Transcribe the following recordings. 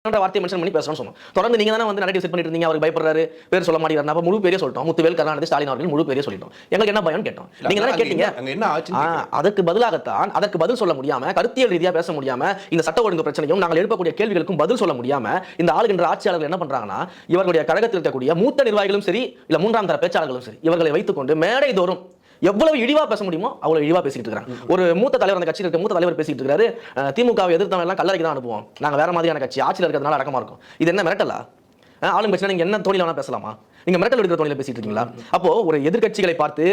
வார்த்தையை மென்ஷன் பண்ணி பேசணும்னு சொன்னோம். தொடர்ந்து நீங்க தானே வந்து நரேட்டிவ் செட் பண்ணிட்டு இருந்தீங்க. அவருக்கு பயப்படுறாரு, பேர் சொல்ல மாட்டேங்கிறாரு. அப்ப முழு பேரே சொல்லிட்டோம். முத்துவேல் கருணாநிதி ஸ்டாலின் அவர்கள் முழு பேரே சொல்லிட்டோம். எங்களுக்கு என்ன பயம்னு கேட்டோம். நீங்க தானே கேட்டீங்க. என்ன ஆச்சு? அதற்கு பதிலாகத்தான், அதற்கு பதில் சொல்ல முடியாம, கருத்தியல் ரீதியா பேச முடியாம, இந்த சட்ட ஒழுங்கு பிரச்சனையும் நாங்கள் எழுப்பக்கூடிய கேள்விகளுக்கும் பதில் சொல்ல முடியாம, இந்த ஆளுகின்ற ஆட்சியாளர்கள் என்ன பண்றாங்கன்னா, இவர்களுடைய கழகத்தில் இருக்கக்கூடிய மூத்த நிர்வாகிகளும் சரி, இல்ல மூன்றாம் தர பேச்சாளர்களும் சரி, இவர்களை வைத்துக்கொண்டு மேடை தோறும் எவ்வளவு இழிவா பேச முடியுமோ அவ்வளவு இழிவா பேசிட்டு இருக்காங்க. ஒரு மூத்த தலைவர், அந்த கட்சியில் இருக்க மூத்த தலைவர் பேசிட்டு இருக்காரு, திமுகவை எதிர்த்தவங்க எல்லாம் கல்லறைக்கு தான் அனுப்புவோம், நாங்க வேற மாதிரியான கட்சி, ஆட்சியில் இருக்கிறதுனால அடக்கமா இருக்கும். இது என்ன மிரட்டலா? ஆளும் பிரச்சனை நீங்க என்ன தோணில வேணா பேசலாமா? நீங்க மிரட்டல் எடுக்கிற தோணில பேசிட்டு இருக்கீங்களா? அப்போ ஒரு எதிர்க்கட்சிகளை பார்த்து,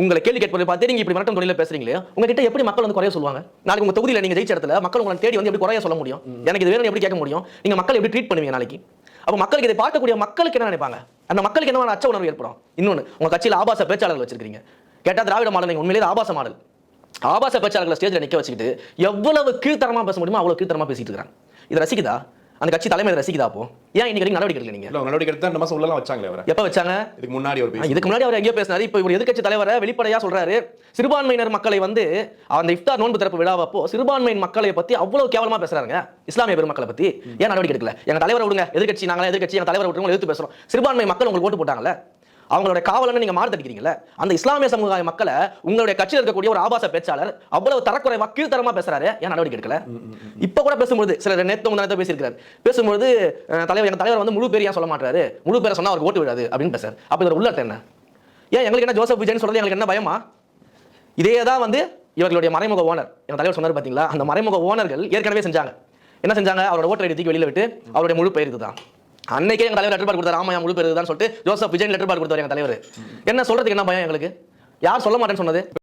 உங்களை கேள்வி கேட்பதை பார்த்து நீங்க இப்படி மிரட்டம் தோணில பேசுறீங்களே, உங்ககிட்ட எப்படி மக்கள் வந்து குறைய சொல்லுவாங்க? நாளைக்கு உங்க தொகுதியில நீங்க ஜெயிச்ச இடத்துல மக்கள் உங்களை தேடி வந்து எப்படி குறைய சொல்ல முடியும்? எனக்கு இது வேணும் எப்படி கேட்க முடியும்? நீங்க மக்கள் எப்படி ட்ரீட் பண்ணுவீங்க நாளைக்கு? அப்போ மக்களுக்கு இதை பார்க்கக்கூடிய மக்களுக்கு என்ன நினைப்பாங்க? அந்த மக்களுக்கு என்ன அச்ச உணர்வு ஏற்படும்? இன்னொன்னு, உங்க கட்சியில் ஆபாச பேச்சாளர்கள் வச்சிருக்கீங்க. கேட்டா திராவிட மாடல், நீங்க உண்மையிலேயே ஆபாச மாடல். ஆபாச பேச்சாளர்களை ஸ்டேஜ்ல நிக்க வச்சுக்கிட்டு எவ்வளவு கீழ்த்தரமா பேச முடியுமோ அவ்வளவு கீழ்த்தரமா பேசிட்டு இருக்காங்க. இது ரசிக்குதா? அந்த கட்சி தலைமை ரசிக்குதா? அப்போ ஏன் இன்னைக்கு நடவடிக்கை எடுக்கல? நீங்க நடவடிக்கை எடுத்தா இந்த மாசம் உள்ளலாம் வச்சாங்களே. அவரை எப்ப வச்சாங்க? இதுக்கு முன்னாடி அவர் எங்கேயோ பேசினாரு. இப்போ இவர் எதிர்க்கட்சி தலைவரை வெளிப்படையா சொல்றாரு, சிறுபான்மையினர் மக்களை வந்து அந்த இஃப்தார் நோன்பு திறப்பு விழாவப்போ சிறுபான்மையின் மக்களை பத்தி அவ்வளவு கேவலமா பேசுறாங்க, இஸ்லாமிய பெருமக்களை பத்தி. ஏன் நடவடிக்கை எடுக்கல? எங்க தலைவரை விடுங்க, எதிர்க்கட்சி நாங்களா எதிர்க்கட்சி, எங்க தலைவரை விட்டுருங்க, எதிர்த்து பேசுறோம். சிறுபான்மை மக்கள் உங்களுக்கு ஓட்டு போட்டாங்கல்ல, அவங்களுடைய காவலன்னு நீங்க மாறுதடிக்கிறீங்கல்ல, அந்த இஸ்லாமிய சமுதாய மக்களை உங்களுடைய கட்சியில் இருக்கக்கூடிய ஒரு ஆபாச பேச்சாளர் அவ்வளவு தரக்குறை கீழ்த்தரமா பேசுறாரு, ஏன் நடவடிக்கை எடுக்கல? இப்ப கூட பேசும்போது சில நேத்து முன்னாடி பேசியிருக்காரு, பேசும்போது தலைவர், எங்க தலைவர் வந்து முழு பேர் ஏன் சொல்ல மாட்டாரு, முழு பேரை சொன்னா அவருக்கு ஓட்டு விடாது அப்படின்னு பேசுறாரு. அப்ப இதோட உள்ளர்த்தம் என்ன? ஏன் எங்களுக்கு என்ன ஜோசப் விஜயன் சொல்றது எங்களுக்கு என்ன பயமா? இதே தான் வந்து இவர்களுடைய மறைமுக ஓனர், எங்க தலைவர் சொன்னார் பாத்தீங்களா, அந்த மறைமுக ஓனர்கள் ஏற்கனவே செஞ்சாங்க. என்ன செஞ்சாங்க? அவரோட ஓட்டர் ஐடி தூக்கி வெளியில விட்டு அவருடைய முழு பெயருக்கு தான் அன்னைக்கே எங்க தலைவர் லெட்டர் பாட் கொடுத்தாரு. ஆமா, முழு பேர் தான் சொல்லிட்டு ஜோசப் விஜயன் லெட்டர் பாட் கொடுத்தாரு எங்க தலைவர். என்ன சொல்றதுக்கு என்ன பயம் எங்களுக்கு? யார் சொல்ல மாட்டேன்னு சொன்னது?